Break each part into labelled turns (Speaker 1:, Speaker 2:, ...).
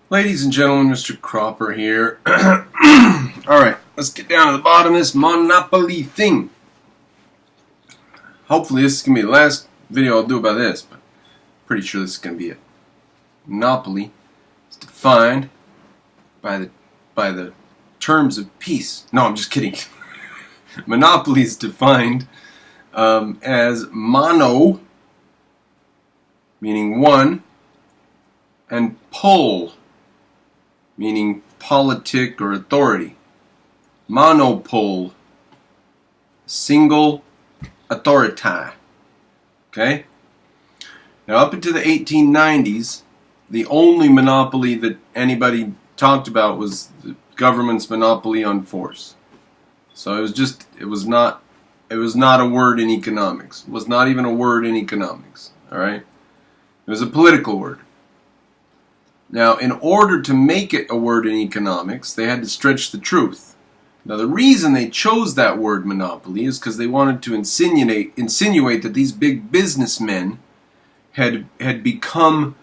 Speaker 1: Ladies and gentlemen, Mr. Cropper here. Alright, let's get down to the bottom of this Monopoly thing. Hopefully this is going to be the last video I'll do about this, but I'm pretty sure this is going to be it. Monopoly is defined by the terms of peace. No, I'm just kidding. Monopoly is defined as mono, meaning one, and pol, meaning politic or authority. Monopole, single authority. Okay? Now, up into the 1890s, the only monopoly that anybody talked about was the government's monopoly on force. So it was not a word in economics. It was not even a word in economics. All right? It was a political word. Now, in order to make it a word in economics, they had to stretch the truth. Now, the reason they chose that word monopoly is because they wanted to insinuate that these big businessmen had become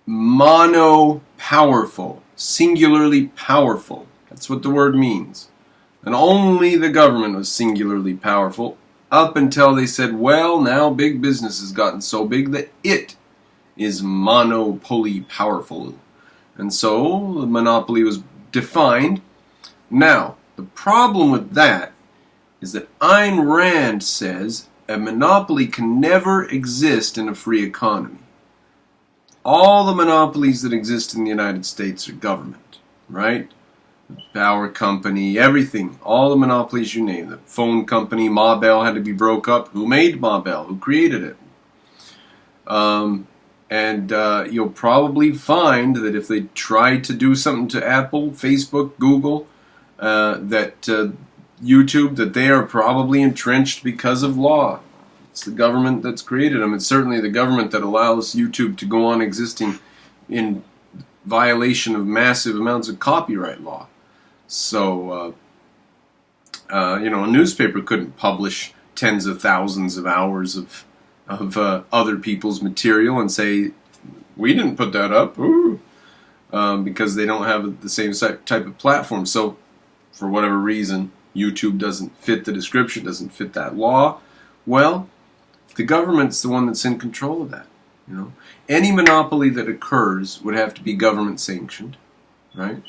Speaker 1: mono-powerful, singularly powerful. That's what the word means. And only the government was singularly powerful up until they said, well, now big business has gotten so big that it is monopoly powerful. And so the monopoly was defined. Now, the problem with that is that Ayn Rand says a monopoly can never exist in a free economy. All the monopolies that exist in the United States are government, right? The power company, everything, all the monopolies you name. The phone company, Ma Bell, had to be broke up. Who made Ma Bell? Who created it? And you'll probably find that if they try to do something to Apple, Facebook, Google, YouTube, that they are probably entrenched because of law. It's the government that's created them. It's certainly the government that allows YouTube to go on existing in violation of massive amounts of copyright law. So, a newspaper couldn't publish tens of thousands of hours of other people's material and say, we didn't put that up, because they don't have the same type of platform. So, for whatever reason, YouTube doesn't fit the description, doesn't fit that law. Well, the government's the one that's in control of that. Any monopoly that occurs would have to be government sanctioned, right?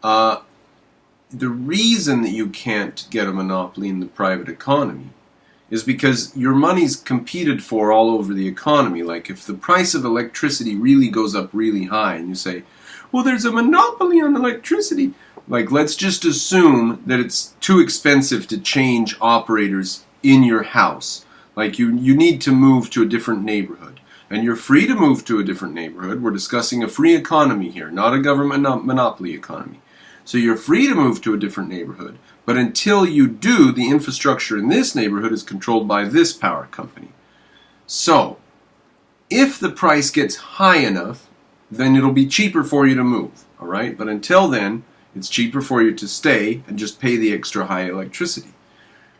Speaker 1: The reason that you can't get a monopoly in the private economy is because your money's competed for all over the economy. Like if the price of electricity really goes up really high and you say, well, there's a monopoly on electricity. Like, let's just assume that it's too expensive to change operators in your house. Like you need to move to a different neighborhood. And you're free to move to a different neighborhood. We're discussing a free economy here, not a government monopoly economy. So you're free to move to a different neighborhood. But until you do, the infrastructure in this neighborhood is controlled by this power company. So, if the price gets high enough, then it'll be cheaper for you to move. All right? But until then, it's cheaper for you to stay and just pay the extra high electricity.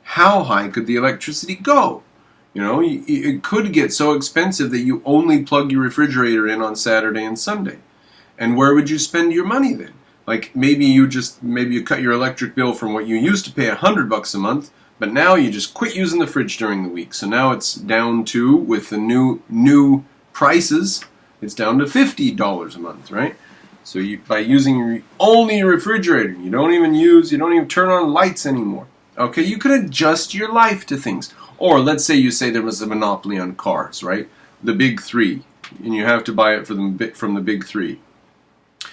Speaker 1: How high could the electricity go? It could get so expensive that you only plug your refrigerator in on Saturday and Sunday. And where would you spend your money then? Like maybe you cut your electric bill from what you used to pay $100 a month, but now you just quit using the fridge during the week. So now it's down to, with the new prices, it's down to $50 a month, right? So by using only your refrigerator, you don't even turn on lights anymore. Okay, you could adjust your life to things. Or let's say you say there was a monopoly on cars, right? The big three, and you have to buy it from the big three.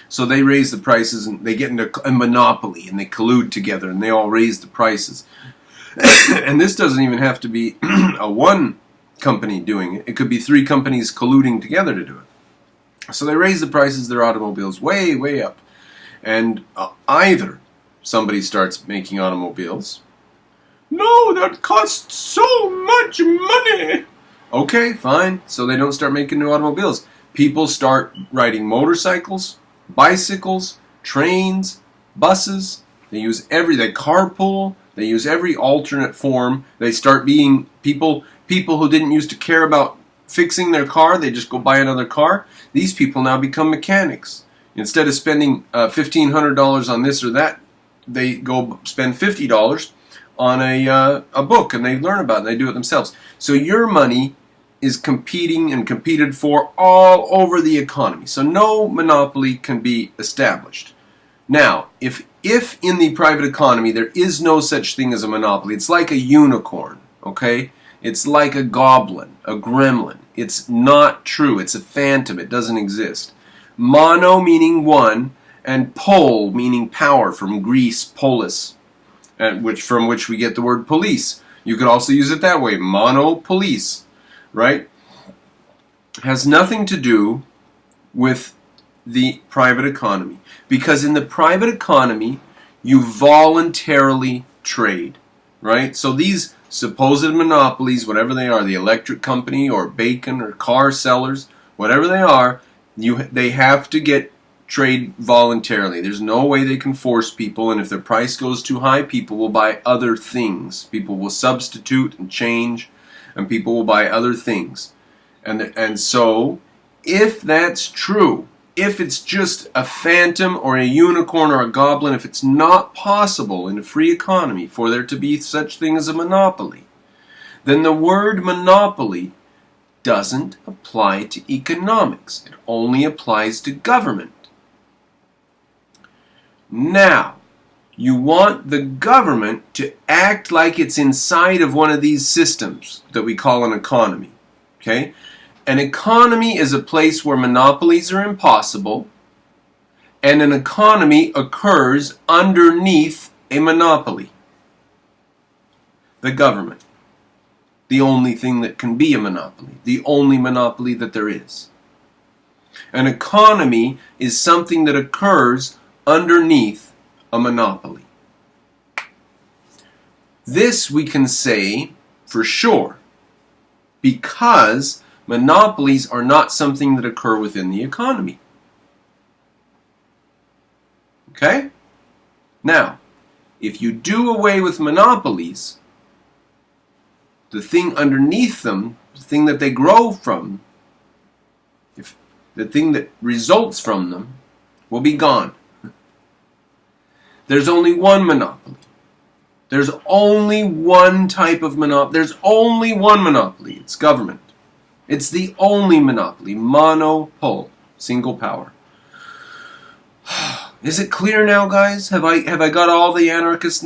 Speaker 1: So they raise the prices and they get into a monopoly and they collude together and they all raise the prices. And this doesn't even have to be a one company doing it. It could be three companies colluding together to do it. So they raise the prices of their automobiles way, way up. And either somebody starts making automobiles. No, that costs so much money. Okay, fine. So they don't start making new automobiles. People start riding motorcycles, bicycles, trains, buses. They carpool. They use every alternate form. They start being people who didn't used to care about fixing their car. They just go buy another car. These people now become mechanics. Instead of spending $1,500 on this or that, they go spend $50 on a book, and they learn about it, and they do it themselves. So your money is competing and competed for all over the economy. So no monopoly can be established. Now, if in the private economy there is no such thing as a monopoly, it's like a unicorn, okay? It's like a goblin, a gremlin. It's not true. It's a phantom. It doesn't exist. Mono meaning one, and pol meaning power, from Greece, polis, from which we get the word police. You could also use it that way, monopolice, right? Has nothing to do with the private economy, because in the private economy you voluntarily trade, right? So these supposed monopolies, whatever they are, the electric company or bacon or car sellers, whatever they are, they have to get trade voluntarily. There's no way they can force people, and if the price goes too high, people will buy other things. People will substitute and change, and people will buy other things. And so, if that's true, if it's just a phantom or a unicorn or a goblin, if it's not possible in a free economy for there to be such thing as a monopoly, then the word monopoly doesn't apply to economics. It only applies to government. Now, you want the government to act like it's inside of one of these systems that we call an economy. Okay? An economy is a place where monopolies are impossible, and an economy occurs underneath a monopoly. The government. The only thing that can be a monopoly. The only monopoly that there is. An economy is something that occurs underneath a monopoly. This we can say for sure, because monopolies are not something that occur within the economy. Okay? Now, if you do away with monopolies, the thing underneath them, the thing that they grow from, the thing that results from them, will be gone. There's only one monopoly. There's only one type of monopoly. There's only one monopoly. It's government. It's the only monopoly. Monopole. Single power. Is it clear now, guys? Have I got all the anarchists